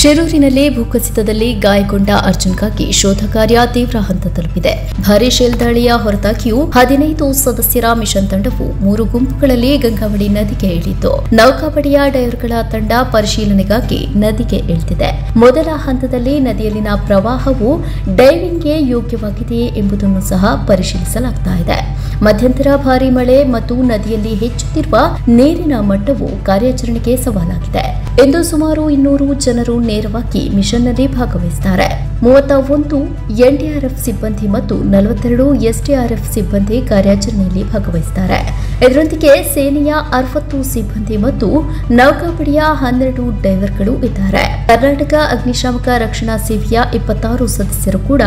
ಶಿರೂರಿನಲ್ಲಿ ಭೂಕುಸಿತದಲ್ಲಿ ಗಾಯಗೊಂಡ ಅರ್ಜುನ್ಗಾಗಿ ಶೋಧ ಕಾರ್ಯ ತೀವ್ರ ಹಂತ ತಲುಪಿದೆ. ಭಾರೀ ಶೆಲ್ ದಾಳಿಯ ಹೊರತಾಗಿಯೂ 15 ಸದಸ್ಯರ ಮಿಷನ್ ತಂಡವು 3 ಗುಂಪುಗಳಲ್ಲಿ ಗಂಗಾವಳಿ ನದಿಗೆ ಇಳಿದಿತ್ತು. ನೌಕಾಪಡೆಯ ಡೈವರ್ಗಳ ತಂಡ ಪರಿಶೀಲನೆಗಾಗಿ ನದಿಗೆ ಇಳಿದಿದೆ. ಮೊದಲ ಹಂತದಲ್ಲಿ ನದಿಯಲ್ಲಿನ ಪ್ರವಾಹವು ಡೈವಿಂಗ್ಗೆ ಯೋಗ್ಯವಾಗಿದೆಯೇ ಎಂಬುದನ್ನು ಸಹ ಪರಿಶೀಲಿಸಲಾಗುತ್ತಿದೆ. ಮಧ್ಯಂತರ ಭಾರೀ ಮಳೆ ಮತ್ತು ನದಿಯಲ್ಲಿ ಹೆಚ್ಚುತ್ತಿರುವ ನೀರಿನ ಮಟ್ಟವು ಕಾರ್ಯಾಚರಣೆಗೆ ಸವಾಲಾಗಿದೆ. ಇಂದು ಸುಮಾರು 200 ಜನರು ನೇರವಾಗಿ ಮಿಷನ್ನಲ್ಲಿ ಭಾಗವಹಿಸುತ್ತಾರೆ. 31 ಎನ್ಡಿಆರ್ಎಫ್ ಸಿಬ್ಬಂದಿ ಮತ್ತು 42 ಎಸ್ಡಿಆರ್ಎಫ್ ಸಿಬ್ಬಂದಿ ಕಾರ್ಯಾಚರಣೆಯಲ್ಲಿ ಭಾಗವಹಿಸುತ್ತಾರೆ. ಇದರೊಂದಿಗೆ ಸೇನೆಯ 60 ಸಿಬ್ಬಂದಿ ಮತ್ತು ನೌಕಾಪಡೆಯ 12 ಡೈವರ್ಗಳು ಇದ್ದಾರೆ. ಕರ್ನಾಟಕ ಅಗ್ನಿಶಾಮಕ ರಕ್ಷಣಾ ಸೇವೆಯ 26 ಸದಸ್ಯರು ಕೂಡ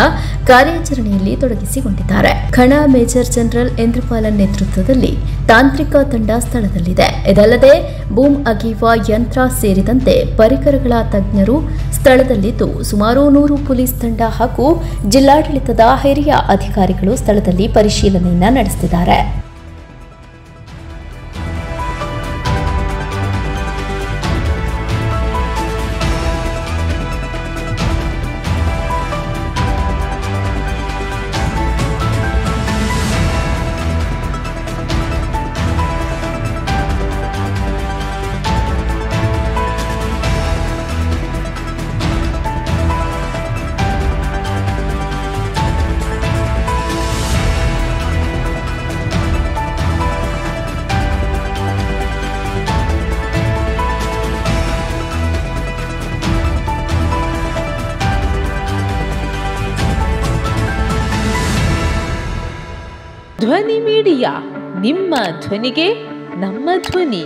ಕಾರ್ಯಾಚರಣೆಯಲ್ಲಿ ತೊಡಗಿಸಿಕೊಂಡಿದ್ದಾರೆ. ಖಣ ಮೇಜರ್ ಜನರಲ್ ಇಂದ್ರಪಾಲನ್ ನೇತೃತ್ವದಲ್ಲಿ ತಾಂತ್ರಿಕ ತಂಡ ಸ್ಥಳದಲ್ಲಿದೆ. ಇದಲ್ಲದೆ ಬೂಮ್ ಅಗೆಯುವ ಯಂತ್ರ ಸೇರಿದಂತೆ ಪರಿಕರಗಳ ತಜ್ಞರು ಸ್ಥಳದಲ್ಲಿದ್ದು, ಸುಮಾರು 100 ಪೊಲೀಸ್ ತಂಡ ಹಾಗೂ ಜಿಲ್ಲಾಡಳಿತದ ಹಿರಿಯ ಅಧಿಕಾರಿಗಳು ಸ್ಥಳದಲ್ಲಿ ಪರಿಶೀಲನೆಯನ್ನು ನಡೆಸುತ್ತಿದ್ದಾರೆ. ಧ್ವನಿ ಮೀಡಿಯಾ, ನಿಮ್ಮ ಧ್ವನಿಗೆ ನಮ್ಮ ಧ್ವನಿ.